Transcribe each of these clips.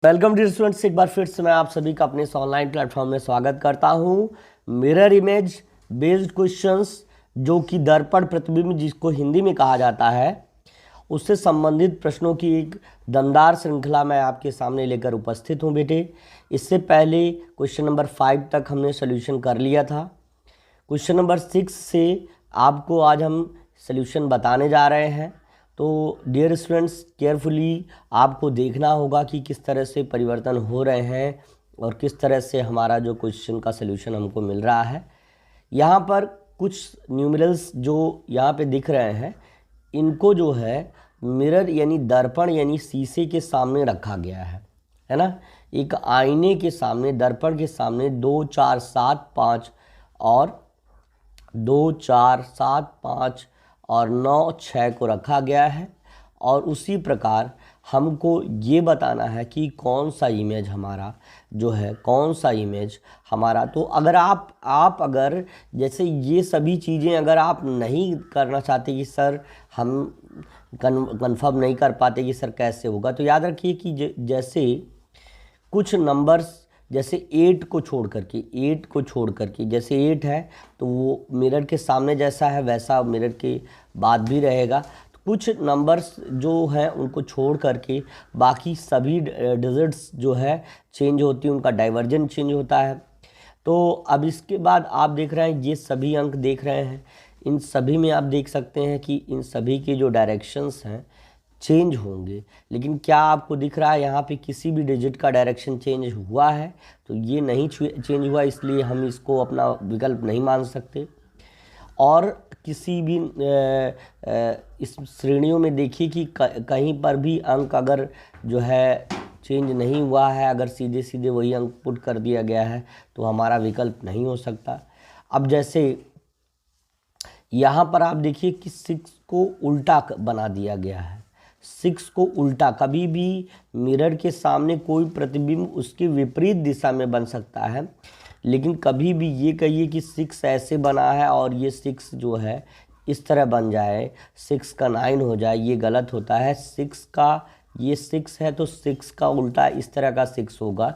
Welcome dear students, एक बार फिर से मैं आप सभी का अपने इस ऑनलाइन प्लेटफॉर्म में स्वागत करता हूं। मिरर इमेज बेस्ड क्वेश्चंस, जो कि दर्पण प्रतिबिंब जिसको हिंदी में कहा जाता है, उससे संबंधित प्रश्नों की एक दमदार श्रृंखला मैं आपके सामने लेकर उपस्थित हूं बेटे। इससे पहले क्वेश्चन नंबर 5 तक हमने सोल्यूशन कर लिया था। क्वेश्चन नंबर 6 से आपको आज हम सोल्यूशन बताने जा रहे हैं। तो डियर स्टूडेंट्स, केयरफुली आपको देखना होगा कि किस तरह से परिवर्तन हो रहे हैं और किस तरह से हमारा जो क्वेश्चन का सलूशन हमको मिल रहा है। यहाँ पर कुछ न्यूमेरल्स जो यहाँ पे दिख रहे हैं, इनको जो है मिरर यानी दर्पण यानी शीशे के सामने रखा गया है ना। एक आईने के सामने, दर्पण के सामने 2 4 7 5 और 2 4 7 5 और 9 6 को रखा गया है। और उसी प्रकार हमको ये बताना है कि कौन सा इमेज हमारा जो है, कौन सा इमेज हमारा। तो अगर आप अगर जैसे ये सभी चीज़ें अगर आप नहीं करना चाहते कि सर हम कन्फर्म नहीं कर पाते कि सर कैसे होगा, तो याद रखिए कि जैसे कुछ नंबर्स, जैसे 8 को छोड़ करके जैसे 8 है तो वो मिरर के सामने जैसा है वैसा मिरर के बाद भी रहेगा। तो कुछ नंबर्स जो हैं उनको छोड़ करके बाकी सभी डिजिट्स जो है चेंज होती है, उनका डाइवर्जन चेंज होता है। तो अब इसके बाद आप देख रहे हैं, ये सभी अंक देख रहे हैं, इन सभी में आप देख सकते हैं कि इन सभी के जो डायरेक्शंस हैं चेंज होंगे। लेकिन क्या आपको दिख रहा है यहाँ पे किसी भी डिजिट का डायरेक्शन चेंज हुआ है? तो ये नहीं चेंज हुआ, इसलिए हम इसको अपना विकल्प नहीं मान सकते। और किसी भी इस श्रेणियों में देखिए कि कहीं पर भी अंक अगर जो है चेंज नहीं हुआ है, अगर सीधे सीधे वही अंक पुट कर दिया गया है तो हमारा विकल्प नहीं हो सकता। अब जैसे यहाँ पर आप देखिए कि 6 को उल्टा बना दिया गया है। 6 को उल्टा, कभी भी मिरर के सामने कोई प्रतिबिंब उसकी विपरीत दिशा में बन सकता है, लेकिन कभी भी ये कहिए कि 6 ऐसे बना है और ये 6 जो है इस तरह बन जाए, 6 का 9 हो जाए, ये गलत होता है। 6 का ये 6 है तो 6 का उल्टा इस तरह का 6 होगा।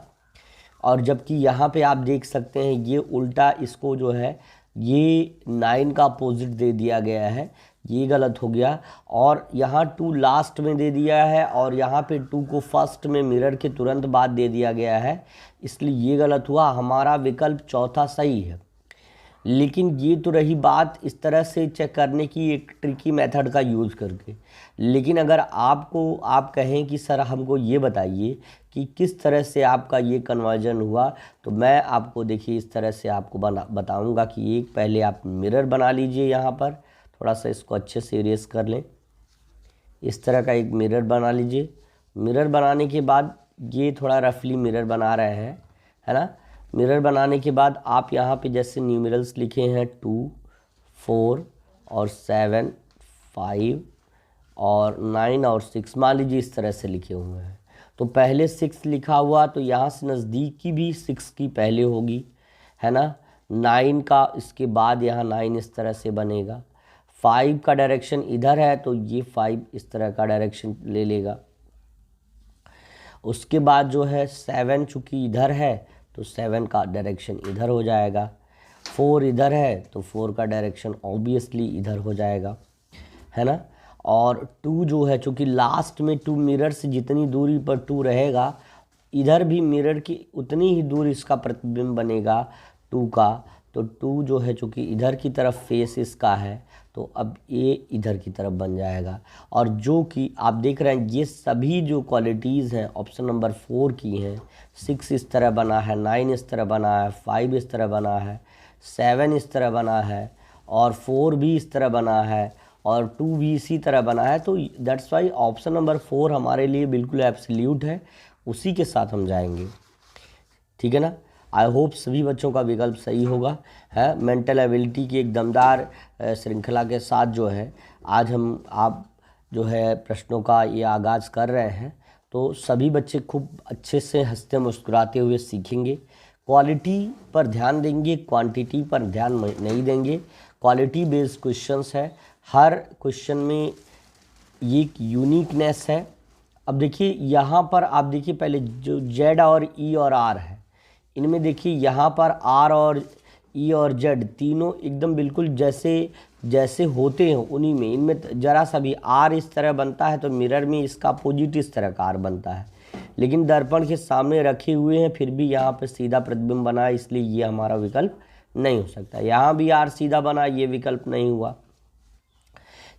और जबकि यहाँ पे आप देख सकते हैं ये उल्टा इसको जो है ये 9 का अपोजिट दे दिया गया है, ये गलत हो गया। और यहाँ 2 लास्ट में दे दिया है और यहाँ पे 2 को फर्स्ट में मिरर के तुरंत बाद दे दिया गया है, इसलिए ये गलत हुआ। हमारा विकल्प चौथा सही है। लेकिन ये तो रही बात इस तरह से चेक करने की, एक ट्रिकी मेथड का यूज़ करके। लेकिन अगर आप कहें कि सर हमको ये बताइए कि किस तरह से आपका ये कन्वर्जन हुआ, तो मैं आपको देखिए इस तरह से आपको बताऊंगा कि एक पहले आप मिरर बना लीजिए। यहाँ पर थोड़ा सा इसको अच्छे से इरेज कर लें। इस तरह का एक मिरर बना लीजिए। मिरर बनाने के बाद ये थोड़ा रफली मिरर बना रहे हैं, है ना। मिरर बनाने के बाद आप यहाँ पे जैसे न्यूमेरल्स लिखे हैं 2 4 और 7 5 और 9 और 6, मान लीजिए इस तरह से लिखे हुए हैं। तो पहले 6 लिखा हुआ तो यहाँ से नज़दीक की भी 6 की पहले होगी, है ना। 9 का इसके बाद यहाँ 9 इस तरह से बनेगा। 5 का डायरेक्शन इधर है तो ये 5 इस तरह का डायरेक्शन ले लेगा। उसके बाद जो है 7 चूँकि इधर है तो 7 का डायरेक्शन इधर हो जाएगा। 4 इधर है तो 4 का डायरेक्शन ऑब्वियसली इधर हो जाएगा, है ना। और 2 जो है, चूँकि लास्ट में 2 मिरर से जितनी दूरी पर 2 रहेगा, इधर भी मिरर की उतनी ही दूर इसका प्रतिबिंब बनेगा 2 का। तो 2 जो है चूँकि इधर की तरफ फेस इसका है तो अब ये इधर की तरफ बन जाएगा। और जो कि आप देख रहे हैं ये सभी जो क्वालिटीज़ हैं ऑप्शन नंबर 4 की हैं। 6 इस तरह बना है, 9 इस तरह बना है, 5 इस तरह बना है, 7 इस तरह बना है और 4 भी इस तरह बना है और 2 भी इसी तरह बना है। तो दैट्स वाई ऑप्शन नंबर 4 हमारे लिए बिल्कुल एब्सोल्यूट है, उसी के साथ हम जाएंगे, ठीक है ना। आई होप सभी बच्चों का विकल्प सही होगा, है। मेंटल एबिलिटी की एक दमदार श्रृंखला के साथ जो है आज आप जो है प्रश्नों का ये आगाज़ कर रहे हैं। तो सभी बच्चे खूब अच्छे से हंसते मुस्कुराते हुए सीखेंगे। क्वालिटी पर ध्यान देंगे, क्वांटिटी पर ध्यान नहीं देंगे। क्वालिटी बेस्ड क्वेश्चंस है, हर क्वेश्चन में ये एक यूनिकनेस है। अब देखिए यहाँ पर आप देखिए पहले जो जेड और ई और आर है, इनमें देखिए यहाँ पर आर और ई और जेड तीनों एकदम बिल्कुल जैसे जैसे होते हैं उन्हीं में, इनमें जरा सा भी आर इस तरह बनता है तो मिरर में इसका अपोजिट इस तरह का आर बनता है, लेकिन दर्पण के सामने रखे हुए हैं फिर भी यहाँ पे सीधा प्रतिबिंब बना, इसलिए ये हमारा विकल्प नहीं हो सकता। यहाँ भी आर सीधा बना, ये विकल्प नहीं हुआ।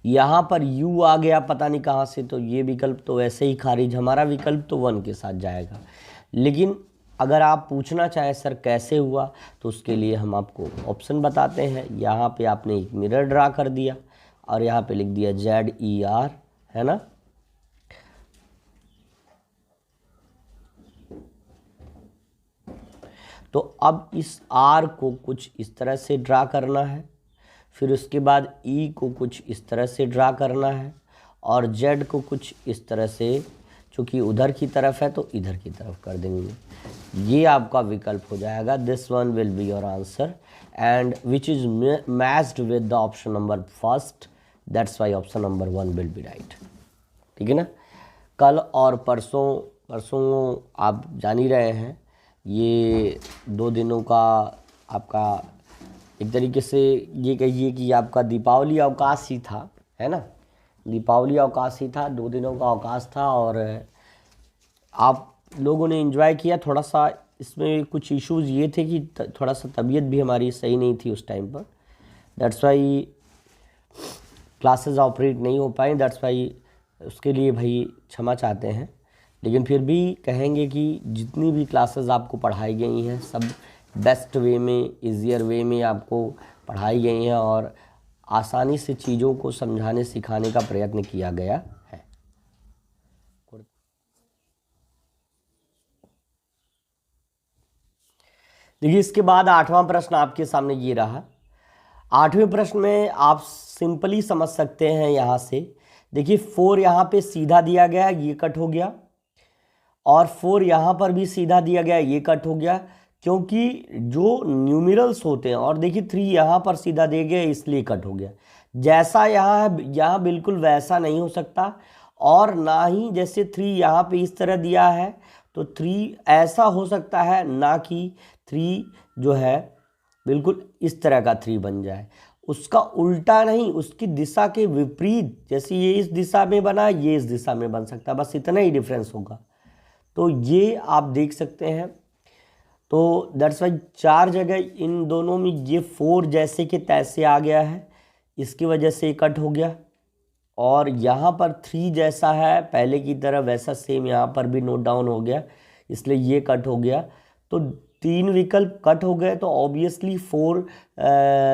यहाँ पर u आ गया पता नहीं कहाँ से, तो ये विकल्प तो वैसे ही खारिज, हमारा विकल्प तो 1 के साथ जाएगा। लेकिन अगर आप पूछना चाहें सर कैसे हुआ, तो उसके लिए हम आपको ऑप्शन बताते हैं। यहाँ पे आपने एक मिरर ड्रा कर दिया और यहाँ पे लिख दिया ZER, है ना। तो अब इस R को कुछ इस तरह से ड्रा करना है, फिर उसके बाद E को कुछ इस तरह से ड्रा करना है और Z को कुछ इस तरह से, चूँकि उधर की तरफ है तो इधर की तरफ कर देंगे। ये आपका विकल्प हो जाएगा। This one will be your answer and which is matched with the option number first, that's why option number 1 will be right. ठीक है ना। कल और परसों आप जान ही रहे हैं, ये 2 दिनों का आपका एक तरीके से ये कहिए कि आपका दीपावली अवकाश ही था, है ना। दीपावली अवकाश ही था, 2 दिनों का अवकाश था और आप लोगों ने एंजॉय किया। थोड़ा सा इसमें कुछ इश्यूज़ ये थे कि थोड़ा सा तबीयत भी हमारी सही नहीं थी उस टाइम पर, दैट्स वाई क्लासेस ऑपरेट नहीं हो पाए, दैट्स वाई उसके लिए भाई क्षमा चाहते हैं। लेकिन फिर भी कहेंगे कि जितनी भी क्लासेस आपको पढ़ाई गई हैं सब बेस्ट वे में, ईजियर वे में आपको पढ़ाई गई हैं और आसानी से चीज़ों को समझाने सिखाने का प्रयत्न किया गया है। देखिए इसके बाद 8वां प्रश्न आपके सामने ये रहा। 8वें प्रश्न में आप सिंपली समझ सकते हैं। यहाँ से देखिए 4 यहाँ पे सीधा दिया गया, ये कट हो गया, और 4 यहाँ पर भी सीधा दिया गया, ये कट हो गया, क्योंकि जो न्यूमेरल्स होते हैं, और देखिए 3 यहाँ पर सीधा दे गया इसलिए कट हो गया। जैसा यहाँ है यहाँ बिल्कुल वैसा नहीं हो सकता, और ना ही जैसे 3 यहाँ पे इस तरह दिया है तो 3 ऐसा हो सकता है, ना कि 3 जो है बिल्कुल इस तरह का 3 बन जाए। उसका उल्टा नहीं, उसकी दिशा के विपरीत, जैसे ये इस दिशा में बना ये इस दिशा में बन सकता है, बस इतना ही डिफरेंस होगा। तो ये आप देख सकते हैं। तो दैट्स वाई 4 जगह इन दोनों में ये 4 जैसे कि तैसे आ गया है, इसकी वजह से कट हो गया। और यहाँ पर 3 जैसा है पहले की तरह वैसा सेम यहाँ पर भी नोट डाउन हो गया, इसलिए ये कट हो गया। तो 3 विकल्प कट हो गए, तो ऑब्वियसली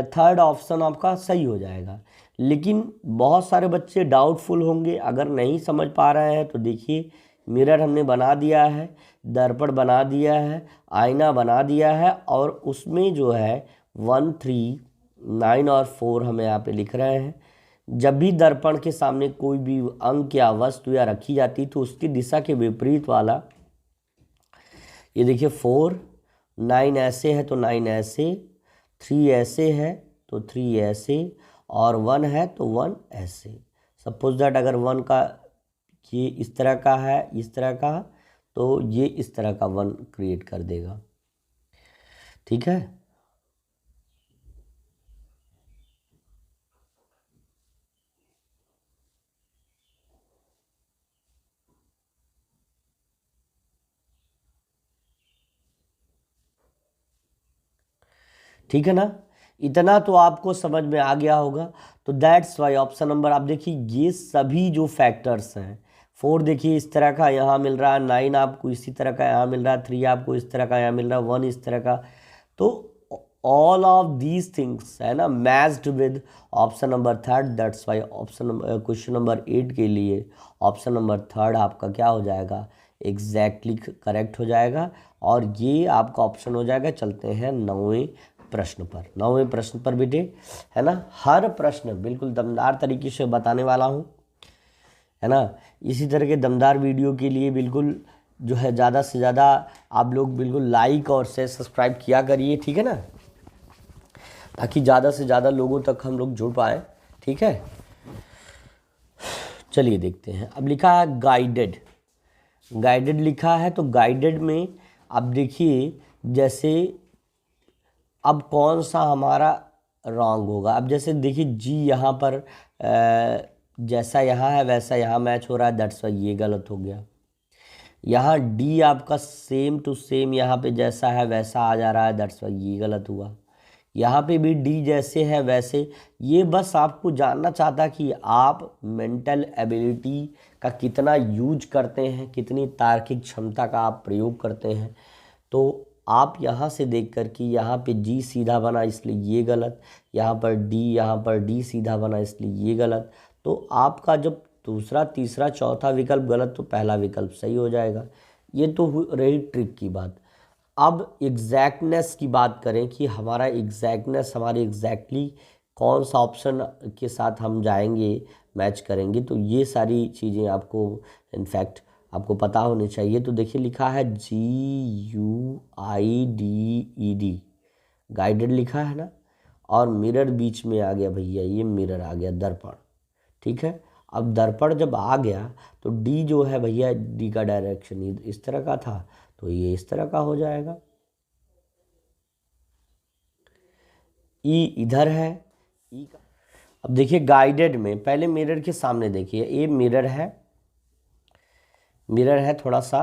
3rd ऑप्शन आपका सही हो जाएगा। लेकिन बहुत सारे बच्चे डाउटफुल होंगे, अगर नहीं समझ पा रहे हैं तो देखिए मिरर हमने बना दिया है, दर्पण बना दिया है, आईना बना दिया है, और उसमें जो है 1, 3, 9 और 4 हम यहाँ पे लिख रहे हैं। जब भी दर्पण के सामने कोई भी अंक या वस्तु या रखी जाती तो उसकी दिशा के विपरीत वाला, ये देखिए 4, 9 ऐसे है तो 9 ऐसे, 3 ऐसे है तो 3 ऐसे, और 1 है तो 1 ऐसे। सपोज दैट अगर 1 का ये इस तरह का है, इस तरह का, तो ये इस तरह का 1 क्रिएट कर देगा। ठीक है। ठीक है ना। इतना तो आपको समझ में आ गया होगा। तो दैट्स वाई ऑप्शन नंबर, आप देखिए ये सभी जो फैक्टर्स हैं, 4 देखिए इस तरह का यहाँ मिल रहा है, 9 आपको इसी तरह का यहाँ मिल रहा है, 3 आपको इस तरह का यहाँ मिल रहा है, 1 इस तरह का। तो ऑल ऑफ दीज थिंग्स है ना matched with option number 3rd, that's why question number 8 के लिए ऑप्शन नंबर 3rd आपका क्या हो जाएगा, एग्जैक्टली करेक्ट हो जाएगा। और ये आपका ऑप्शन हो जाएगा। चलते हैं 9वें प्रश्न पर। 9वें प्रश्न पर बेटे है ना, हर प्रश्न बिल्कुल दमदार तरीके से बताने वाला हूँ, है ना। इसी तरह के दमदार वीडियो के लिए बिल्कुल जो है ज़्यादा से ज़्यादा आप लोग बिल्कुल लाइक और शेयर सब्सक्राइब किया करिए, ठीक है ना, ताकि ज़्यादा से ज़्यादा लोगों तक हम लोग जुड़ पाए। ठीक है, चलिए देखते हैं। अब लिखा है गाइडेड, गाइडेड लिखा है तो गाइडेड में अब देखिए जैसे अब कौन सा हमारा रॉन्ग होगा। अब जैसे देखिए जी यहाँ पर जैसा यहाँ है वैसा यहाँ मैच हो रहा है, दैट्स वाई ये गलत हो गया। यहाँ डी आपका सेम टू सेम यहाँ पे जैसा है वैसा आ जा रहा है, दैट्स वाई ये गलत हुआ। यहाँ पे भी डी जैसे है वैसे। ये बस आपको जानना चाहता कि आप मेंटल एबिलिटी का कितना यूज करते हैं, कितनी तार्किक क्षमता का आप प्रयोग करते हैं। तो आप यहाँ से देख कर कि यहाँ पे जी सीधा बना इसलिए ये गलत, यहाँ पर डी सीधा बना इसलिए ये गलत। तो आपका जब दूसरा तीसरा चौथा विकल्प गलत तो पहला विकल्प सही हो जाएगा। ये तो रही ट्रिक की बात। अब एग्जैक्टनेस की बात करें कि हमारा एग्जैक्टनेस हमारे एग्जैक्टली कौन सा ऑप्शन के साथ हम जाएंगे मैच करेंगे, तो ये सारी चीज़ें आपको इनफैक्ट आपको पता होनी चाहिए। तो देखिए लिखा है GUIDED, गाइडेड लिखा है ना, और मिरर बीच में आ गया भैया, ये मिरर आ गया दर्पण। ठीक है, अब दर्पण जब आ गया तो डी जो है भैया, डी का डायरेक्शन इस तरह का था तो ये इस तरह का हो जाएगा। ई इधर है, ई का। अब देखिए गाइडेड में पहले मिरर के सामने देखिए, ये मिरर है थोड़ा सा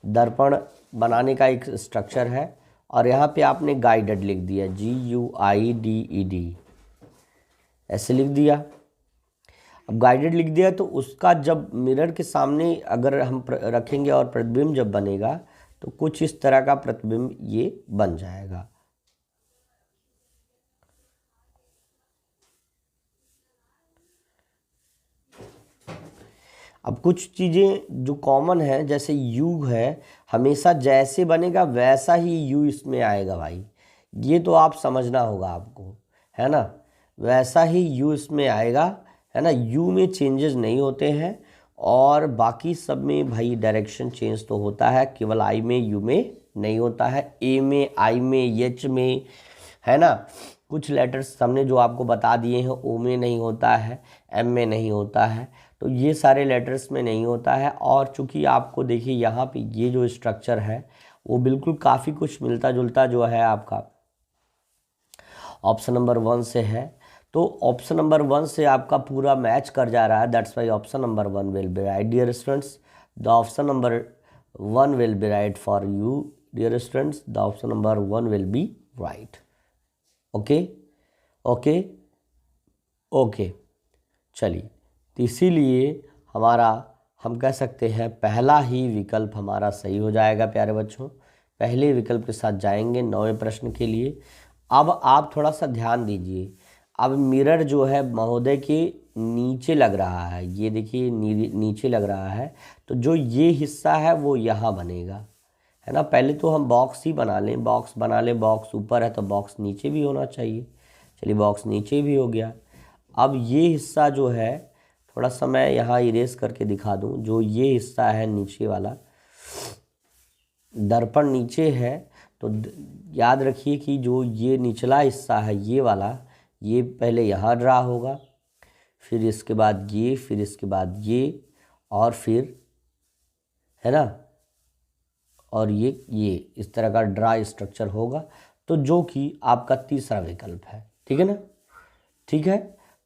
दर्पण बनाने का एक स्ट्रक्चर है, और यहाँ पे आपने गाइडेड लिख दिया GUIDED ऐसे लिख दिया। अब गाइडेड लिख दिया तो उसका जब मिरर के सामने अगर हम रखेंगे और प्रतिबिंब जब बनेगा तो कुछ इस तरह का प्रतिबिंब ये बन जाएगा। अब कुछ चीज़ें जो कॉमन है, जैसे यू है, हमेशा जैसे बनेगा वैसा ही यू इसमें आएगा भाई, ये तो आप समझना होगा आपको, है ना। वैसा ही यू इसमें आएगा, है ना। यू में चेंजेस नहीं होते हैं, और बाकी सब में भाई डायरेक्शन चेंज तो होता है, केवल आई में यू में नहीं होता है। ए में, आई में, एच में, है ना। कुछ लेटर्स हमने जो आपको बता दिए हैं, ओ में नहीं होता है, एम में नहीं होता है, तो ये सारे लेटर्स में नहीं होता है। और चूंकि आपको देखिए यहाँ पे ये जो स्ट्रक्चर है वो बिल्कुल काफ़ी कुछ मिलता जुलता जो है आपका ऑप्शन नंबर 1 से है, तो ऑप्शन नंबर 1 से आपका पूरा मैच कर जा रहा है। That's why option number 1 will be right dear students. The option number 1 will be right for you dear students. The option number 1 will be right. Okay okay okay, चलिए, तो इसीलिए हमारा हम कह सकते हैं पहला ही विकल्प हमारा सही हो जाएगा प्यारे बच्चों। पहले विकल्प के साथ जाएंगे 9वें प्रश्न के लिए। अब आप थोड़ा सा ध्यान दीजिए, अब मिरर जो है महोदय के नीचे लग रहा है, ये देखिए नीचे लग रहा है, तो जो ये हिस्सा है वो यहाँ बनेगा, है ना। पहले तो हम बॉक्स ही बना लें, बॉक्स ऊपर है तो बॉक्स नीचे भी होना चाहिए। चलिए बॉक्स नीचे भी हो गया। अब ये हिस्सा जो है, थोड़ा सा मैं यहाँ इरेज करके दिखा दूँ, जो ये हिस्सा है नीचे वाला, दर्पण नीचे है, तो याद रखिए कि जो ये निचला हिस्सा है ये वाला, ये पहले यहाँ ड्रा होगा, फिर इसके बाद ये, फिर इसके बाद ये, और फिर, है ना, और ये इस तरह का ड्रा स्ट्रक्चर होगा, तो जो कि आपका तीसरा विकल्प है। ठीक है ना, ठीक है।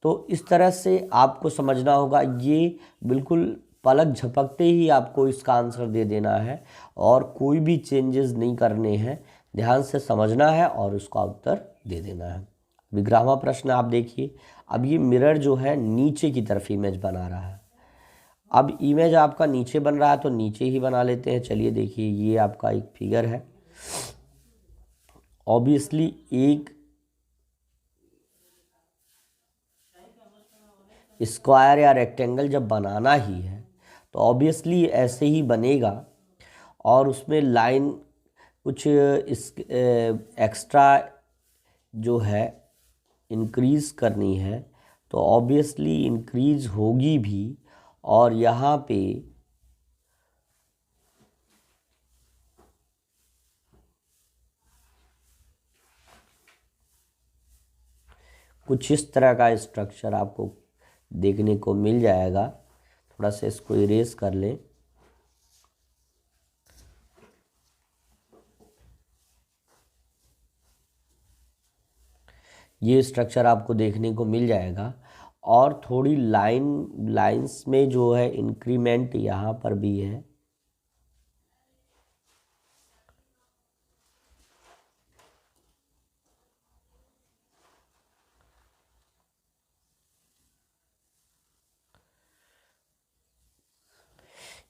तो इस तरह से आपको समझना होगा, ये बिल्कुल पलक झपकते ही आपको इसका आंसर दे देना है, और कोई भी चेंजेस नहीं करने हैं, ध्यान से समझना है और उसका उत्तर दे देना है। विग्रामा प्रश्न आप देखिए, अब ये मिरर जो है नीचे की तरफ इमेज बना रहा है। अब इमेज आपका नीचे बन रहा है तो नीचे ही बना लेते हैं। चलिए देखिए, ये आपका एक फिगर है, ऑब्वियसली एक स्क्वायर या रेक्टेंगल जब बनाना ही है तो ऑब्वियसली ऐसे ही बनेगा, और उसमें लाइन कुछ इस एक्स्ट्रा जो है इंक्रीज़ करनी है तो ऑब्वियसली इंक्रीज होगी भी, और यहाँ पे कुछ इस तरह का स्ट्रक्चर आपको देखने को मिल जाएगा। थोड़ा सा इसको इरेज कर लें। ये स्ट्रक्चर आपको देखने को मिल जाएगा। और थोड़ी लाइंस में जो है इंक्रीमेंट यहाँ पर भी है।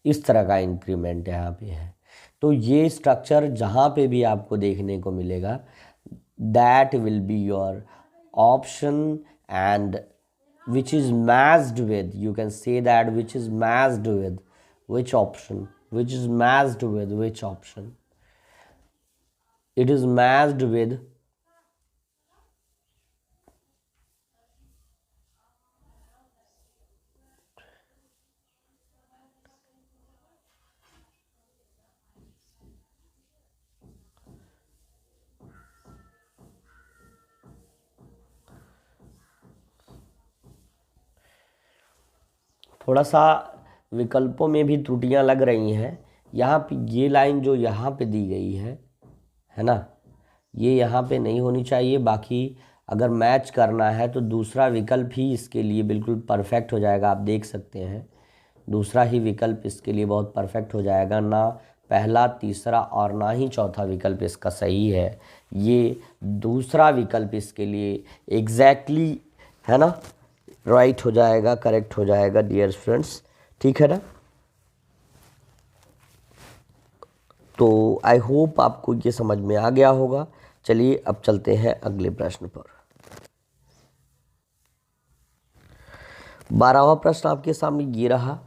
इस तरह का इंक्रीमेंट यहाँ पे है। तो ये स्ट्रक्चर जहाँ पे भी आपको देखने को मिलेगा, that will be your option, and which is matched with, you can say that, which is matched with which option, which is matched with which option, it is matched with थोड़ा सा विकल्पों में भी त्रुटियां लग रही हैं। यहाँ पे ये लाइन जो यहाँ पे दी गई है ना, ये यहाँ पे नहीं होनी चाहिए। बाकी अगर मैच करना है तो दूसरा विकल्प ही इसके लिए बिल्कुल परफेक्ट हो जाएगा। आप देख सकते हैं दूसरा ही विकल्प इसके लिए बहुत परफेक्ट हो जाएगा। ना पहला, तीसरा और ना ही चौथा विकल्प इसका सही है। ये दूसरा विकल्प इसके लिए एग्जैक्टली है ना राइट हो जाएगा, करेक्ट हो जाएगा डियर फ्रेंड्स, ठीक है ना। तो आई होप आपको ये समझ में आ गया होगा। चलिए अब चलते हैं अगले प्रश्न पर। 12वां प्रश्न आपके सामने ये रहा।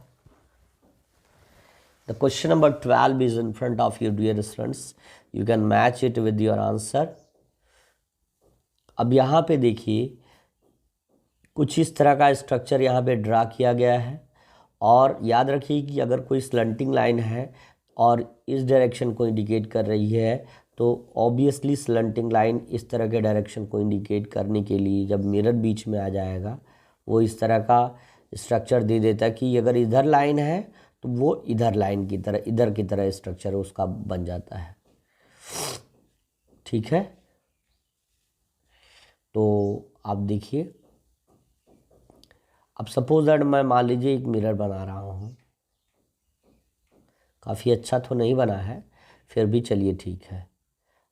The question number 12 is in front of you dear students, you can match it with your answer. अब यहाँ पे देखिए कुछ इस तरह का स्ट्रक्चर यहाँ पे ड्रा किया गया है, और याद रखिए कि अगर कोई स्लंटिंग लाइन है और इस डायरेक्शन को इंडिकेट कर रही है तो ऑब्वियसली स्लंटिंग लाइन इस तरह के डायरेक्शन को इंडिकेट करने के लिए जब मिरर बीच में आ जाएगा वो इस तरह का स्ट्रक्चर दे देता है कि अगर इधर लाइन है तो वो इधर लाइन की तरह, इधर की तरह स्ट्रक्चर उसका बन जाता है, ठीक है। तो आप देखिए, अब सपोज दैट मैं मान लीजिए एक मिरर बना रहा हूँ, काफ़ी अच्छा तो नहीं बना है, फिर भी चलिए ठीक है।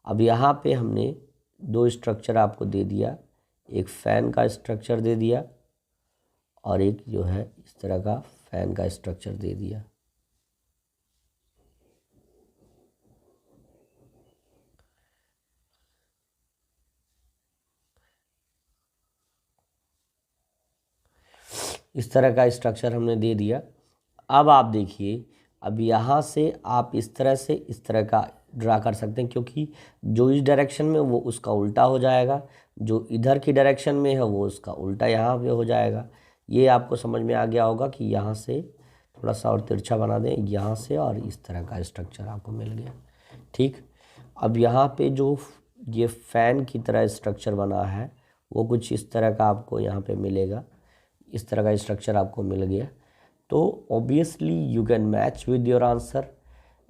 अब यहाँ पे हमने दो स्ट्रक्चर आपको दे दिया, एक फ़ैन का स्ट्रक्चर दे दिया और एक जो है इस तरह का फ़ैन का स्ट्रक्चर दे दिया। इस तरह का स्ट्रक्चर हमने दे दिया। अब आप देखिए, अब यहाँ से आप इस तरह से इस तरह का ड्रा कर सकते हैं, क्योंकि जो इस डायरेक्शन में वो उसका उल्टा हो जाएगा, जो इधर की डायरेक्शन में है वो उसका उल्टा यहाँ पे हो जाएगा। ये आपको समझ में आ गया होगा कि यहाँ से थोड़ा सा और तिरछा बना दें यहाँ से, और इस तरह का स्ट्रक्चर आपको मिल गया, ठीक। अब यहाँ पे जो ये फ़ैन की तरह स्ट्रक्चर बना है वो कुछ इस तरह का आपको यहाँ पे मिलेगा, इस तरह का स्ट्रक्चर आपको मिल गया। तो obviously you can match with your answer,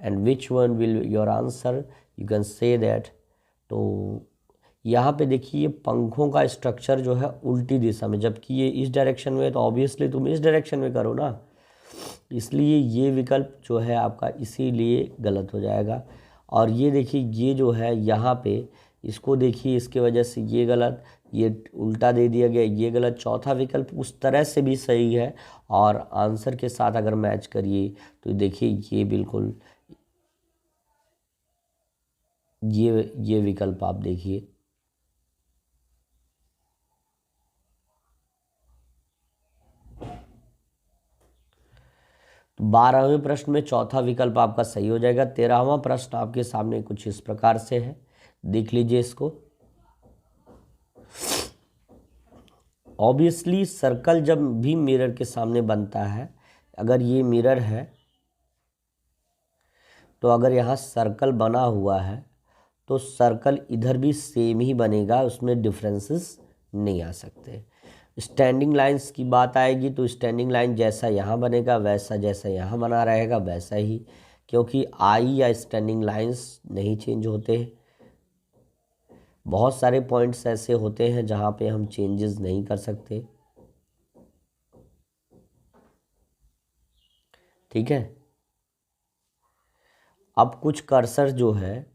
and which one will your answer, you can say that. तो यहाँ पे देखिए पंखों का स्ट्रक्चर जो है उल्टी दिशा में, जबकि ये इस डायरेक्शन में है, तो ऑब्वियसली तुम इस डायरेक्शन में करो ना, इसलिए ये विकल्प जो है आपका इसीलिए गलत हो जाएगा। और ये देखिए ये जो है यहाँ पे इसको देखिए, इसके वजह से ये गलत, ये उल्टा दे दिया गया, ये गलत। चौथा विकल्प उस तरह से भी सही है, और आंसर के साथ अगर मैच करिए तो देखिए ये बिल्कुल ये विकल्प आप देखिए। तो 12वें प्रश्न में चौथा विकल्प आपका सही हो जाएगा। 13वां प्रश्न आपके सामने कुछ इस प्रकार से है, देख लीजिए इसको। ऑब्वियसली सर्कल जब भी मिरर के सामने बनता है, अगर ये मिरर है तो अगर यहाँ सर्कल बना हुआ है तो सर्कल इधर भी सेम ही बनेगा, उसमें डिफरेंसेस नहीं आ सकते। स्टैंडिंग लाइंस की बात आएगी तो स्टैंडिंग लाइन जैसा यहाँ बनेगा वैसा, जैसा यहाँ बना रहेगा वैसा ही, क्योंकि आई या स्टैंडिंग लाइंस नहीं चेंज होते। बहुत सारे पॉइंट्स ऐसे होते हैं जहाँ पे हम चेंजेस नहीं कर सकते, ठीक है। अब कुछ कर्सर जो है,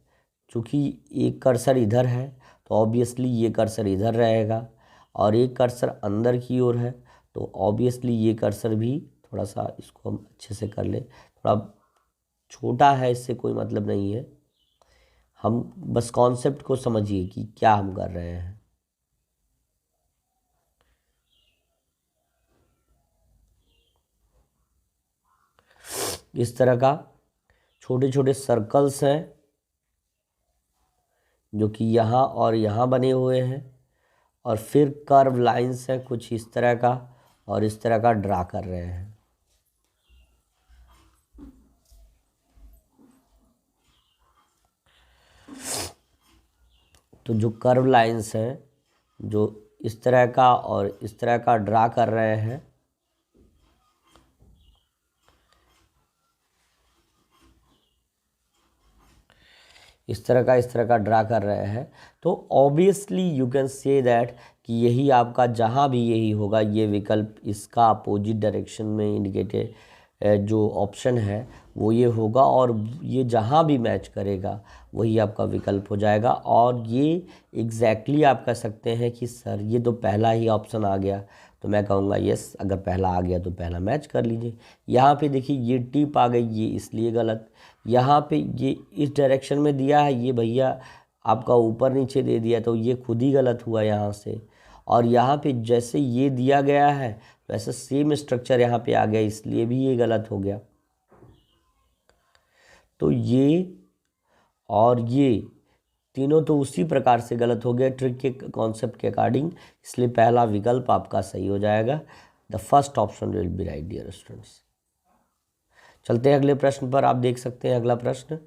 चूँकि एक कर्सर इधर है तो ऑब्वियसली ये कर्सर इधर रहेगा, और एक कर्सर अंदर की ओर है तो ऑब्वियसली ये कर्सर भी, थोड़ा सा इसको हम अच्छे से कर ले, थोड़ा छोटा है, इससे कोई मतलब नहीं है, हम बस कॉन्सेप्ट को समझिए कि क्या हम कर रहे हैं। इस तरह का छोटे छोटे सर्कल्स हैं जो कि यहाँ और यहाँ बने हुए हैं, और फिर कर्व लाइंस हैं कुछ इस तरह का और इस तरह का ड्रा कर रहे हैं। तो जो कर्व लाइंस हैं जो इस तरह का और इस तरह का ड्रा कर रहे हैं, इस तरह का ड्रा कर रहे हैं, तो obviously you can say that कि यही आपका, जहाँ भी यही होगा ये विकल्प इसका अपोजिट डायरेक्शन में इंडिकेटेड जो ऑप्शन है वो ये होगा, और ये जहाँ भी मैच करेगा वही आपका विकल्प हो जाएगा। और ये एग्जैक्टली आप कह सकते हैं कि सर ये तो पहला ही ऑप्शन आ गया, तो मैं कहूँगा यस, अगर पहला आ गया तो पहला मैच कर लीजिए। यहाँ पे देखिए ये टिप आ गई, ये इसलिए गलत, यहाँ पे ये इस डायरेक्शन में दिया है, ये भैया आपका ऊपर नीचे दे दिया, तो ये खुद ही गलत हुआ यहाँ से। और यहाँ पे जैसे ये दिया गया है वैसे सेम स्ट्रक्चर यहाँ पे आ गया, इसलिए भी ये गलत हो गया। तो ये और ये तीनों तो उसी प्रकार से गलत हो गया ट्रिक के कॉन्सेप्ट के अकॉर्डिंग, इसलिए पहला विकल्प आपका सही हो जाएगा। The first option will be right dear students. चलते हैं अगले प्रश्न पर। आप देख सकते हैं अगला प्रश्न,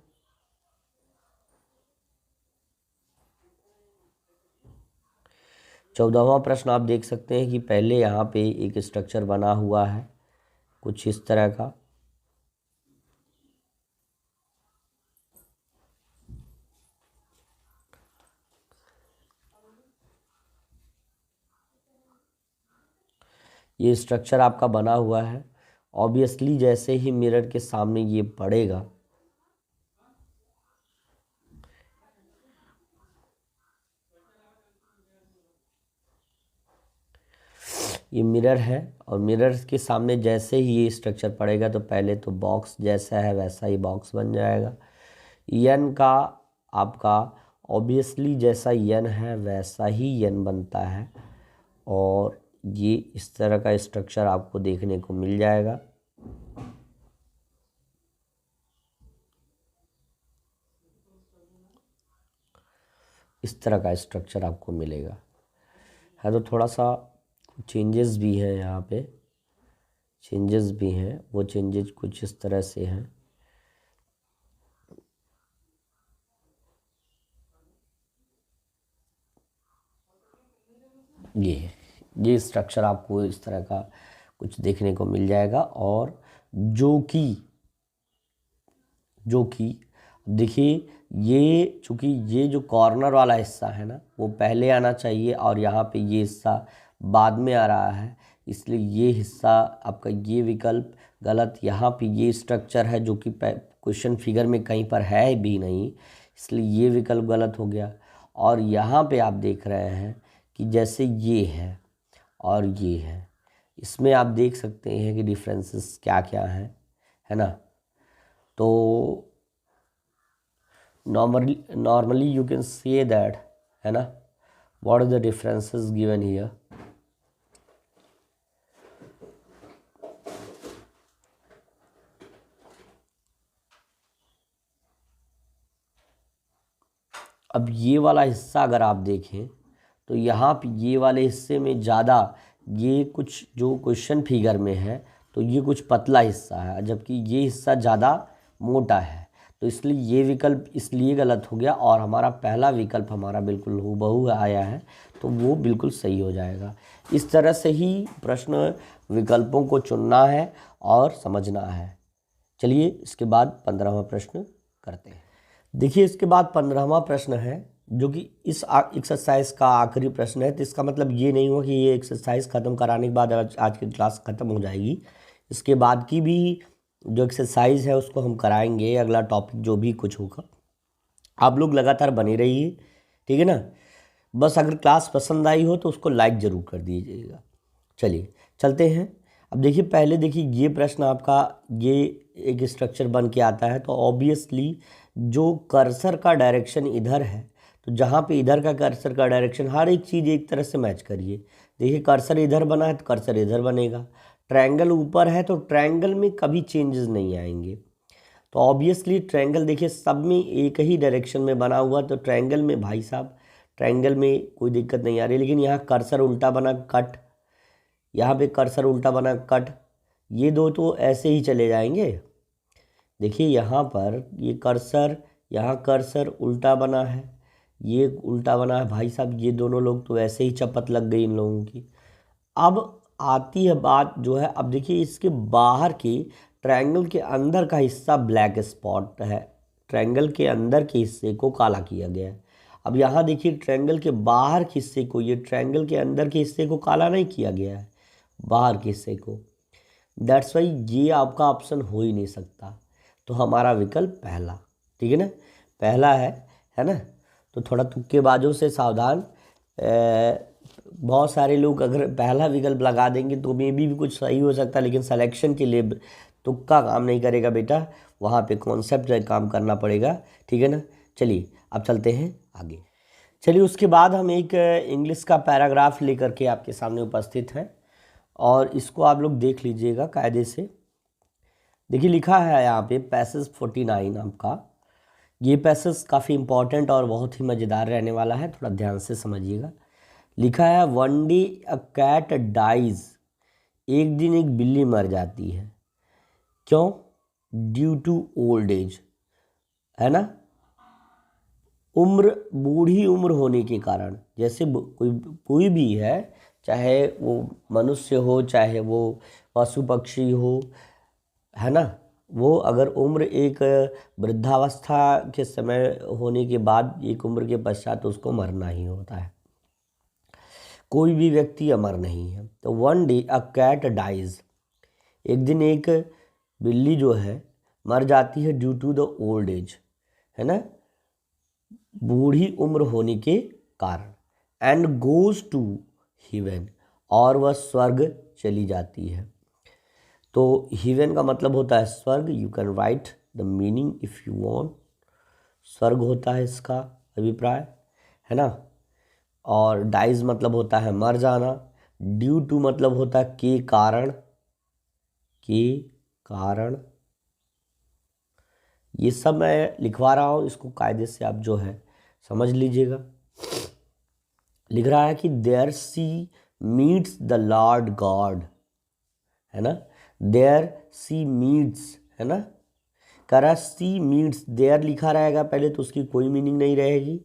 चौदहवां प्रश्न। आप देख सकते हैं कि पहले यहाँ पे एक स्ट्रक्चर बना हुआ है कुछ इस तरह का, ये स्ट्रक्चर आपका बना हुआ है। ऑब्वियसली जैसे ही मिरर के सामने ये पड़ेगा, ये मिरर है और मिरर के सामने जैसे ही ये स्ट्रक्चर पड़ेगा तो पहले तो बॉक्स जैसा है वैसा ही बॉक्स बन जाएगा। यन का आपका ऑब्वियसली जैसा यन है वैसा ही यन बनता है, और ये इस तरह का स्ट्रक्चर आपको देखने को मिल जाएगा। इस तरह का स्ट्रक्चर आपको मिलेगा है, तो थोड़ा सा चेंजेस भी हैं यहाँ पे, चेंजेस भी हैं, वो चेंजेस कुछ इस तरह से हैं। ये स्ट्रक्चर आपको इस तरह का कुछ देखने को मिल जाएगा, और जो कि देखिए ये चूँकि ये जो कॉर्नर वाला हिस्सा है ना वो पहले आना चाहिए, और यहाँ पे ये हिस्सा बाद में आ रहा है, इसलिए ये हिस्सा आपका ये विकल्प गलत। यहाँ पे ये स्ट्रक्चर है जो कि क्वेश्चन फिगर में कहीं पर है भी नहीं, इसलिए ये विकल्प गलत हो गया। और यहाँ पे आप देख रहे हैं कि जैसे ये है और ये है, इसमें आप देख सकते हैं कि डिफरेंसेस क्या क्या हैं, है ना। तो normally you can say that, है ना, what are the differences given here। अब ये वाला हिस्सा अगर आप देखें तो यहाँ पे ये वाले हिस्से में ज़्यादा ये कुछ जो क्वेश्चन फिगर में है तो ये कुछ पतला हिस्सा है, जबकि ये हिस्सा ज़्यादा मोटा है, तो इसलिए ये विकल्प इसलिए गलत हो गया, और हमारा पहला विकल्प हमारा बिल्कुल हूबहू आया है, तो वो बिल्कुल सही हो जाएगा। इस तरह से ही प्रश्न विकल्पों को चुनना है और समझना है। चलिए इसके बाद 15वां प्रश्न करते हैं। देखिए इसके बाद 15वां प्रश्न है जो कि इस एक्सरसाइज का आखिरी प्रश्न है। तो इसका मतलब ये नहीं हुआ कि ये एक्सरसाइज ख़त्म कराने के बाद आज की क्लास ख़त्म हो जाएगी। इसके बाद की भी जो एक्सरसाइज है उसको हम कराएंगे, अगला टॉपिक जो भी कुछ होगा। आप लोग लगातार बने रहिए, ठीक है ना। बस अगर क्लास पसंद आई हो तो उसको लाइक ज़रूर कर दीजिएगा। चलिए चलते हैं। अब देखिए, पहले देखिए ये प्रश्न आपका, ये एक स्ट्रक्चर बन के आता है। तो ऑब्वियसली जो कर्सर का डायरेक्शन इधर है, तो जहाँ पे इधर का कर्सर का डायरेक्शन, हर एक चीज़ एक तरह से मैच करिए। देखिए कर्सर इधर बना है तो कर्सर इधर बनेगा। ट्रायंगल ऊपर है तो ट्रायंगल में कभी चेंजेस नहीं आएंगे। तो ऑब्वियसली ट्रायंगल देखिए सब में एक ही डायरेक्शन में बना हुआ, तो ट्रायंगल में भाई साहब, ट्रायंगल में कोई दिक्कत नहीं आ रही। लेकिन यहाँ कर्सर उल्टा बना कट, यहाँ पे कर्सर उल्टा बना कट, ये दो तो ऐसे ही चले जाएंगे। देखिए यहाँ पर ये कर्सर, यहाँ कर्सर उल्टा बना है, ये उल्टा बना है भाई साहब, ये दोनों लोग तो ऐसे ही चपत लग गई इन लोगों की। अब आती है बात जो है, अब देखिए इसके बाहर की ट्रायंगल के अंदर का हिस्सा ब्लैक स्पॉट है, ट्रायंगल के अंदर के हिस्से को काला किया गया है। अब यहाँ देखिए ट्रायंगल के बाहर के हिस्से को, ये ट्रायंगल के अंदर के हिस्से को काला नहीं किया गया है, बाहर के हिस्से को। दैट्स वाई ये आपका ऑप्शन हो ही नहीं सकता। तो हमारा विकल्प पहला, ठीक है ना, पहला है ना। तो थोड़ा तुक्केबाजों से सावधान। बहुत सारे लोग अगर पहला विकल्प लगा देंगे तो मे भी कुछ सही हो सकता है, लेकिन सिलेक्शन के लिए तुक्का काम नहीं करेगा बेटा, वहाँ पे कॉन्सेप्ट काम करना पड़ेगा, ठीक है ना। चलिए अब चलते हैं आगे। चलिए उसके बाद हम एक इंग्लिश का पैराग्राफ लेकर के आपके सामने उपस्थित हैं, और इसको आप लोग देख लीजिएगा कायदे से। देखिए लिखा है यहाँ पे पैसेज 49 आपका। ये पैसेज काफ़ी इम्पॉर्टेंट और बहुत ही मज़ेदार रहने वाला है, थोड़ा ध्यान से समझिएगा। लिखा है one day a cat dies, एक दिन एक बिल्ली मर जाती है। क्यों? ड्यू टू ओल्ड एज, है ना, उम्र, बूढ़ी उम्र होने के कारण। जैसे कोई भी है, चाहे वो मनुष्य हो चाहे वो पशु पक्षी हो, है ना, वो अगर उम्र एक वृद्धावस्था के समय होने के बाद, एक उम्र के पश्चात उसको मरना ही होता है, कोई भी व्यक्ति अमर नहीं है। तो one day a cat dies, एक दिन एक बिल्ली जो है मर जाती है, due to the old age, है ना, बूढ़ी उम्र होने के कारण। एंड गोज टू हेवन, और वह स्वर्ग चली जाती है। तो हेवन का मतलब होता है स्वर्ग। You can write the meaning if you want. स्वर्ग होता है इसका अभिप्राय, है ना। और डाइज मतलब होता है मर जाना। ड्यू टू मतलब होता है के कारण, के कारण। ये सब मैं लिखवा रहा हूँ, इसको कायदे से आप जो है समझ लीजिएगा। लिख रहा है कि there she meets the lord God, है ना, देयर सी मीट्स, है ना, कह रहा सी मीट्स, देयर लिखा रहेगा पहले तो उसकी कोई मीनिंग नहीं रहेगी।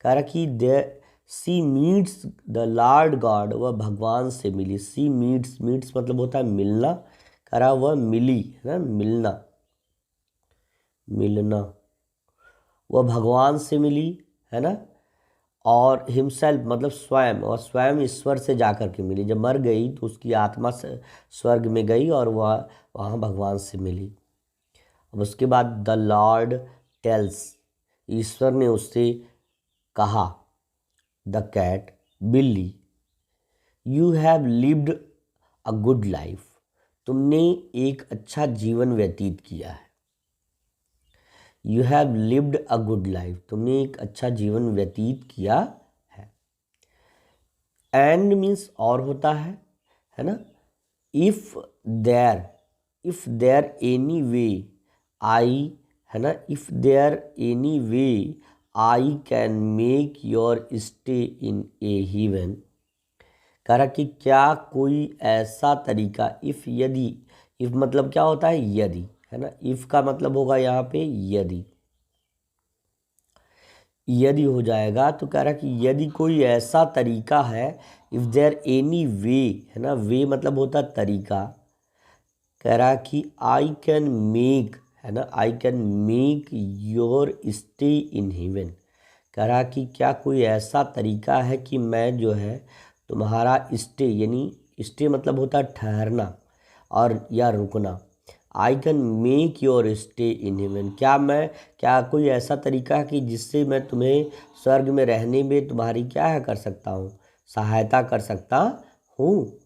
कह रहा कि there she meets the lord God, वह भगवान से मिली। सी मीट्स, मीट्स मतलब होता है मिलना। कह रहा वह मिली, है ना, मिलना, मिलना, वह भगवान से मिली, है ना। और हिमसेल्फ मतलब स्वयं, और स्वयं ईश्वर से जाकर के मिली। जब मर गई तो उसकी आत्मा से स्वर्ग में गई और वह वहाँ भगवान से मिली। अब उसके बाद द लॉर्ड टेल्स, ईश्वर ने उससे कहा, द कैट, बिल्ली, you have lived a good life, तुमने एक अच्छा जीवन व्यतीत किया है। You have lived a good life, तुमने एक अच्छा जीवन व्यतीत किया है। एंड मीन्स और होता है ना। If there any way I, है ना, if there any way I can make your stay in a heaven. कह रहा कि क्या कोई ऐसा तरीका, इफ यदि, इफ मतलब क्या होता है यदि, है ना, इफ का मतलब होगा यहाँ पे यदि, यदि हो जाएगा तो कह रहा कि यदि कोई ऐसा तरीका है, इफ देयर एनी वे, है ना, वे मतलब होता है तरीका। कह रहा कि आई कैन मेक, है ना, आई can make your stay in heaven. कह रहा कि क्या कोई ऐसा तरीका है कि मैं जो है तुम्हारा स्टे, यानी स्टे मतलब होता है ठहरना और या रुकना। आई can make your stay in heaven, क्या कोई ऐसा तरीका है कि जिससे मैं तुम्हें स्वर्ग में रहने में तुम्हारी क्या है कर सकता हूँ, सहायता कर सकता हूँ।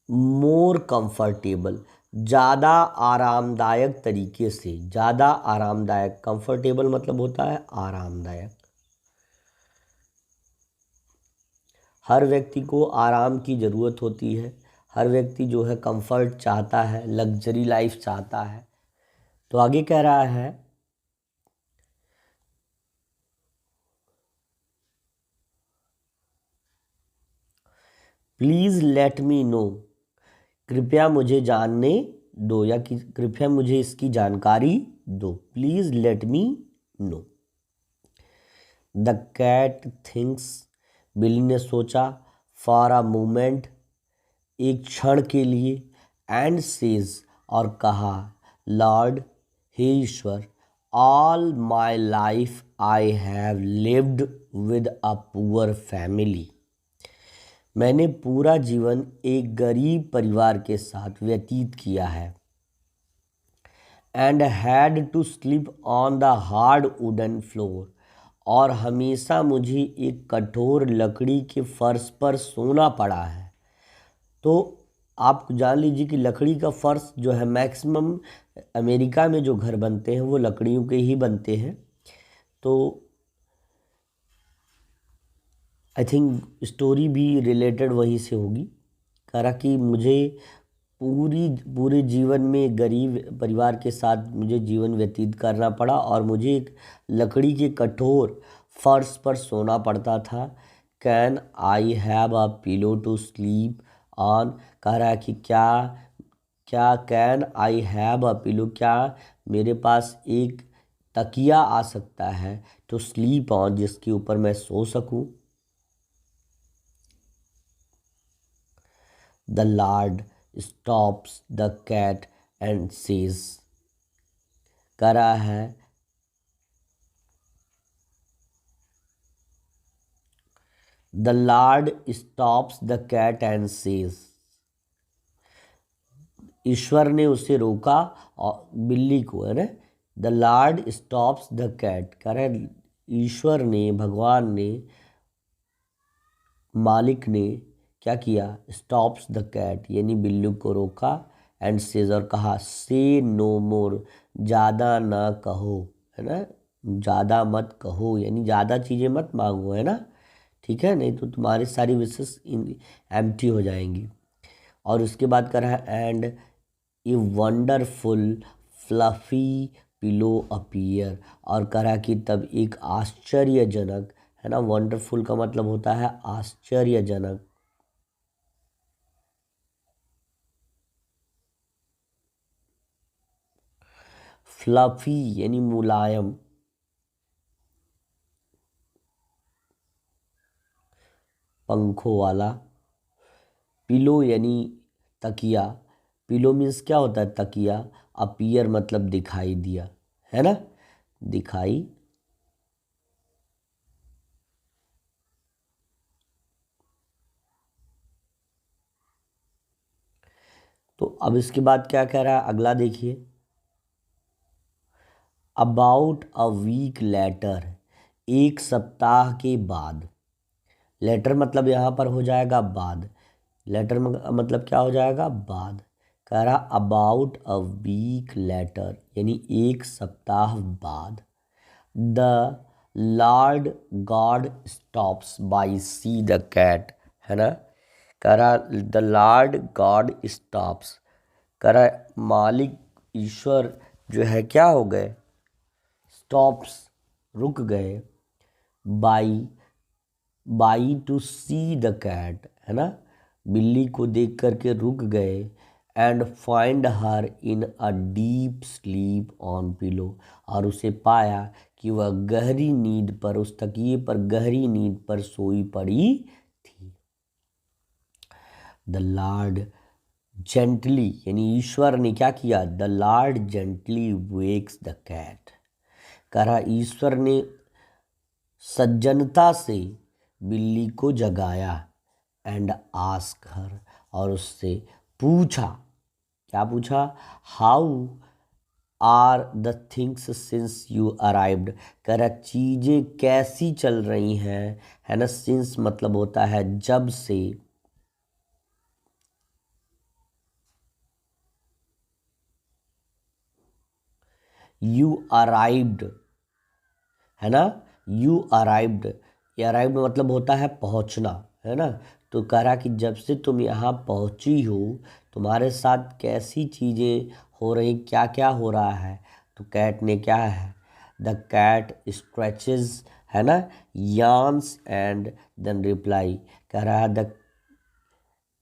मोर कंफर्टेबल, ज़्यादा आरामदायक तरीके से, ज़्यादा आरामदायक, कंफर्टेबल मतलब होता है आरामदायक। हर व्यक्ति को आराम की ज़रूरत होती है, हर व्यक्ति जो है कंफर्ट चाहता है, लग्जरी लाइफ चाहता है। तो आगे कह रहा है प्लीज़ लेट मी नो, कृपया मुझे जानने दो, या कि कृपया मुझे इसकी जानकारी दो। Please let me know. The cat thinks, बिल्ली ने सोचा, फॉर अ मोमेंट, एक क्षण के लिए, एंड सेज, और कहा, लॉर्ड, हे ईश्वर, all my life I have lived with a poor family, मैंने पूरा जीवन एक गरीब परिवार के साथ व्यतीत किया है। And had to sleep on the hard wooden floor, और हमेशा मुझे एक कठोर लकड़ी के फर्श पर सोना पड़ा है। तो आप जान लीजिए कि लकड़ी का फर्श जो है मैक्सिमम अमेरिका में जो घर बनते हैं वो लकड़ियों के ही बनते हैं। तो आई थिंक स्टोरी भी रिलेटेड वहीं से होगी। कह रहा कि मुझे पूरे जीवन में गरीब परिवार के साथ मुझे जीवन व्यतीत करना पड़ा और मुझे एक लकड़ी के कठोर फर्श पर सोना पड़ता था। Can I have a pillow to sleep on, कह रहा है कि क्या क्या can I have a pillow, क्या मेरे पास एक तकिया आ सकता है टू स्लीप ऑन, जिसके ऊपर मैं सो सकूं। The Lord stops the cat and says, कह रहा है The Lord stops the cat and says, ईश्वर ने उसे रोका और बिल्ली को, है ना। The lord stops the cat, कह रहा है ईश्वर ने, भगवान ने, मालिक ने क्या किया, स्टॉप्स द कैट यानी बिल्ली को रोका, एंड सेज, और कहा, से नो मोर, ज़्यादा ना कहो, है ना, ज़्यादा मत कहो, यानी ज़्यादा चीज़ें मत मांगो, है ना, ठीक है, नहीं तो तुम्हारी सारी विशेष एम्प्टी हो जाएंगी। और उसके बाद कर रहा है, and a wonderful fluffy pillow appear, और करा कि तब एक आश्चर्यजनक, है ना, वंडरफुल का मतलब होता है आश्चर्यजनक, फ्लफी यानी मुलायम, पंखों वाला, पिलो यानी तकिया, पिलो मीन्स क्या होता है तकिया, अपीयर मतलब दिखाई दिया, है ना, दिखाई। तो अब इसके बाद क्या कह रहा है, अगला देखिए, अबाउट अ वीक लेटर, एक सप्ताह के बाद, लेटर मतलब यहाँ पर हो जाएगा बाद, लेटर मतलब क्या हो जाएगा बाद, कह रहा अबाउट अ वीक लेटर यानी एक सप्ताह बाद, the lord God stops by see the cat, है ना, कह रहा द लॉर्ड गॉड स्टॉप्स, कह रहा मालिक ईश्वर जो है क्या हो गए, स्टॉप्स रुक गए, by by to see the cat, है ना, बिल्ली को देख करके रुक गए, and find her in a deep sleep on pillow, और उसे पाया कि वह गहरी नींद पर, उस तकिए पर गहरी नींद पर सोई पड़ी थी। द लॉर्ड जेंटली यानी ईश्वर ने क्या किया, the lord gently wakes the cat, कह रहा ईश्वर ने सज्जनता से बिल्ली को जगाया एंड आस्क हर, और उससे पूछा, क्या पूछा, how are the things since you arrived, कह रहा चीज़ें कैसी चल रही हैं, है ना। सिंस मतलब होता है जब से, यू अराइव्ड, है ना, यू अराइव्ड, ये अराइव्ड मतलब होता है पहुंचना, है ना। तो कह रहा कि जब से तुम यहाँ पहुंची हो तुम्हारे साथ कैसी चीज़ें हो रही, क्या क्या हो रहा है। तो कैट ने क्या है, द कैट स्ट्रेचेज, है ना, यार्न्स एंड देन रिप्लाई, कह रहा है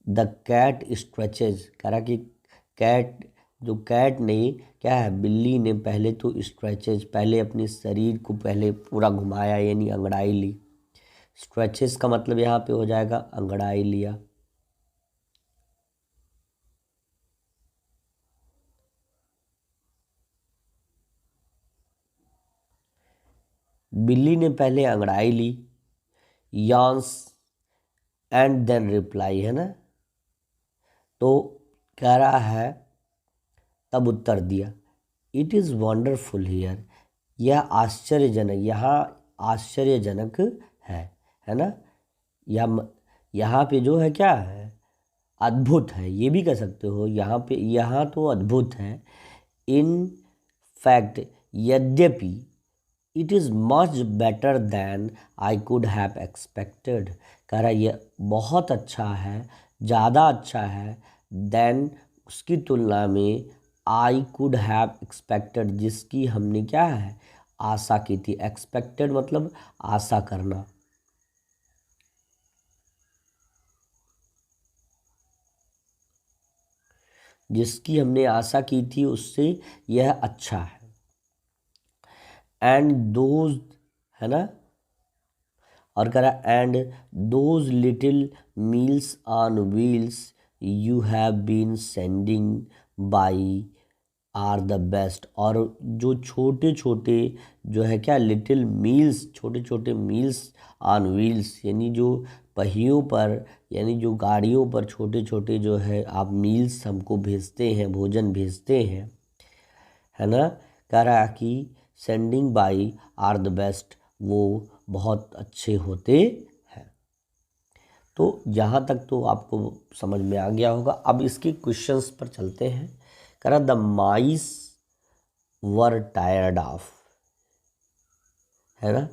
द कैट स्ट्रेचेज, कह रहा कि कैट, जो कैट ने क्या है, बिल्ली ने पहले तो स्ट्रेचेज, पहले अपने शरीर को पहले पूरा घुमाया, यानी अंगड़ाई ली। स्ट्रेचेस का मतलब यहाँ पे हो जाएगा अंगड़ाई लिया। बिल्ली ने पहले अंगड़ाई ली, यान्स एंड देन रिप्लाई, है ना। तो कह रहा है तब उत्तर दिया, इट इज़ वंडरफुल हियर, यह आश्चर्यजनक, यहाँ आश्चर्यजनक है ना। यहाँ पे जो है क्या है, अद्भुत है, ये भी कह सकते हो। यहाँ पे, यहाँ तो अद्भुत है। इन फैक्ट, यद्यपि, it is much better than I could have expected, कह रहा ये बहुत अच्छा है, ज़्यादा अच्छा है, देन उसकी तुलना में, आई कुड हैव एक्सपेक्टेड जिसकी हमने क्या है, आशा की थी। एक्सपेक्टेड मतलब आशा करना। जिसकी हमने आशा की थी उससे यह अच्छा है। एंड दोज, है ना, और कह रहा and those little meals on wheels you have been sending by are the best, और जो छोटे छोटे जो है क्या, लिटिल मील्स, छोटे छोटे मील्स ऑन व्हील्स, यानी जो पहियों पर, यानी जो गाड़ियों पर छोटे छोटे जो है आप मील्स हमको भेजते हैं, भोजन भेजते हैं, है ना। कह रहा कि sending by are the best, वो बहुत अच्छे होते हैं। तो यहाँ तक तो आपको समझ में आ गया होगा। अब इसके क्वेश्चंस पर चलते हैं। कह रहा the mice were tired of, है ना।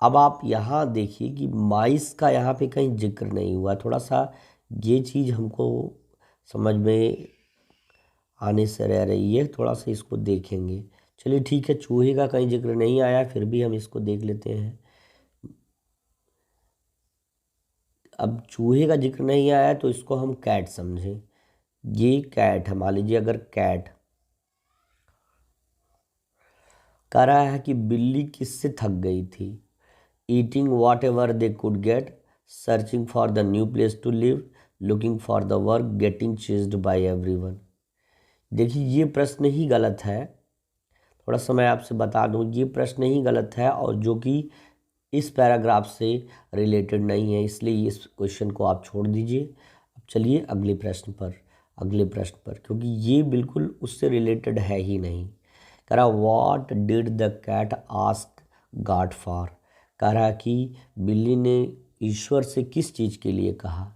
अब आप यहाँ देखिए कि माइस का यहाँ पे कहीं जिक्र नहीं हुआ, थोड़ा सा ये चीज़ हमको समझ में आने से रह रही है, थोड़ा सा इसको देखेंगे। चलिए ठीक है, चूहे का कहीं जिक्र नहीं आया, फिर भी हम इसको देख लेते हैं। अब चूहे का जिक्र नहीं आया तो इसको हम कैट समझें। ये कैट है, मान लीजिए अगर कैट कह रहा है कि बिल्ली किससे थक गई थी, eating whatever they could get, searching for the new place to live, looking for the work, getting chased by everyone. देखिए ये प्रश्न ही गलत है, थोड़ा सा मैं आपसे बता दूं, ये प्रश्न ही गलत है और जो कि इस पैराग्राफ से रिलेटेड नहीं है, इसलिए इस क्वेश्चन को आप छोड़ दीजिए। अब चलिए अगले प्रश्न पर, अगले प्रश्न पर, क्योंकि ये बिल्कुल उससे रिलेटेड है ही नहीं। कह रहा what did the cat ask God for, कह रहा कि बिल्ली ने ईश्वर से किस चीज़ के लिए कहा।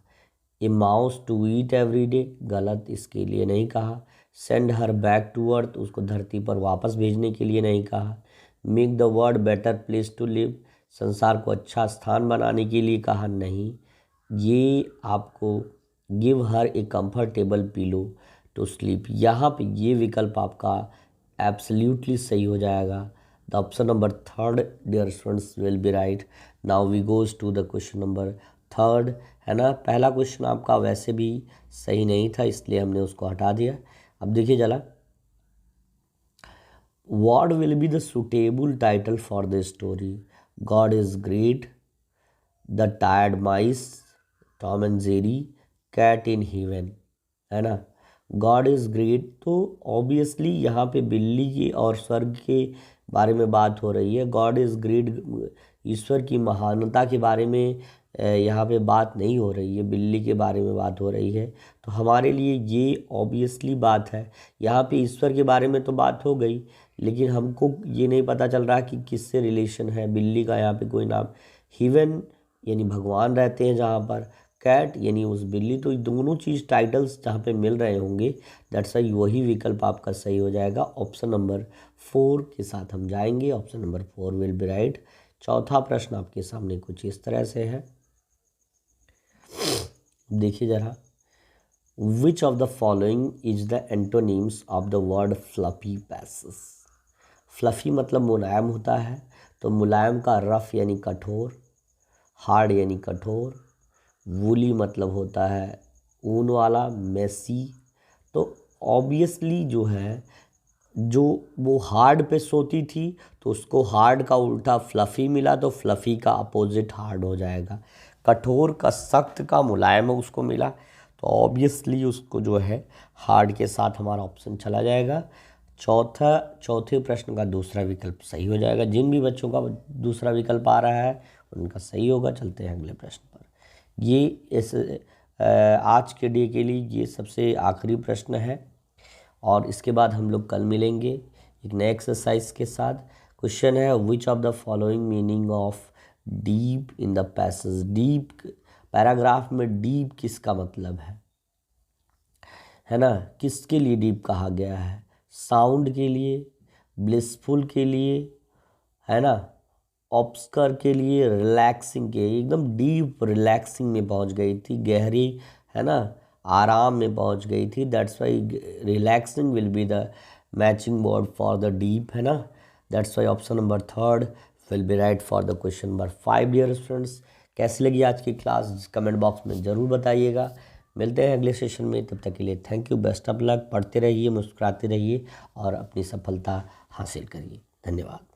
A mouse to eat every day, गलत, इसके लिए नहीं कहा। Send her back to earth, उसको धरती पर वापस भेजने के लिए नहीं कहा। Make the world better place to live, संसार को अच्छा स्थान बनाने के लिए कहा, नहीं। ये आपको give her a comfortable pillow to sleep, यहाँ पे ये विकल्प आपका एब्सोल्युटली सही हो जाएगा। The option number third dear students will be right. Now we goes to the question number third, है ना। पहला क्वेश्चन आपका वैसे भी सही नहीं था, इसलिए हमने उसको हटा दिया। अब देखिए जरा, what will be the suitable title for the story, God is great, the tired mice, Tom and Jerry, cat in heaven, है ना। गॉड इज़ ग्रेट, तो ऑब्वियसली यहाँ पे बिल्ली की और स्वर्ग के बारे में बात हो रही है। गॉड इज़ ग्रेट, ईश्वर की महानता के बारे में यहाँ पे बात नहीं हो रही है, बिल्ली के बारे में बात हो रही है। तो हमारे लिए ये ऑब्वियसली बात है। यहाँ पे ईश्वर के बारे में तो बात हो गई, लेकिन हमको ये नहीं पता चल रहा कि किससे रिलेशन है। बिल्ली का यहाँ पे कोई नाम, हिवन यानी भगवान रहते हैं जहाँ पर, कैट यानी उस बिल्ली, तो दोनों चीज़ टाइटल्स जहाँ पे मिल रहे होंगे, दैट्स वाई वही विकल्प आपका सही हो जाएगा। ऑप्शन नंबर 4 के साथ हम जाएंगे। Option number 4 will be right. चौथा प्रश्न आपके सामने कुछ इस तरह से है, देखिए जरा। Which of the following is the antonyms of the word fluffy pieces. Fluffy मतलब मुलायम होता है, तो मुलायम का रफ यानी कठोर, हार्ड यानी कठोर, वूली मतलब होता है ऊन वाला, मेसी। तो ऑब्वियसली जो है, जो वो हार्ड पे सोती थी तो उसको हार्ड का उल्टा फ्लफ़ी मिला, तो फ्लफ़ी का अपोजिट हार्ड हो जाएगा। कठोर का सख्त का मुलायम उसको मिला, तो ऑब्वियसली उसको जो है हार्ड के साथ हमारा ऑप्शन चला जाएगा। चौथे प्रश्न का दूसरा विकल्प सही हो जाएगा। जिन भी बच्चों का दूसरा विकल्प आ रहा है उनका सही होगा। चलते हैं अगले प्रश्न पर। ये इस आज के डे के लिए ये सबसे आखिरी प्रश्न है, और इसके बाद हम लोग कल मिलेंगे एक नए एक्सरसाइज के साथ। क्वेश्चन है, विच of the following meaning of deep in the passage. Deep paragraph में डीप किसका मतलब है ना, किसके लिए डीप कहा गया है? साउंड के लिए, ब्लिसफुल के लिए, है ना, ऑब्सकर के लिए, रिलैक्सिंग के, एकदम डीप रिलैक्सिंग में पहुंच गई थी, गहरी, है ना, आराम में पहुंच गई थी। That's why relaxing will be the matching word for the deep, है ना। That's why option number 3 will be right for the question number 5। Dear students, कैसी लगी आज की क्लास कमेंट बॉक्स में ज़रूर बताइएगा। मिलते हैं अगले सेशन में, तब तक के लिए thank you, best of luck. पढ़ते रहिए, मुस्कुराते रहिए और अपनी सफलता हासिल करिए। धन्यवाद।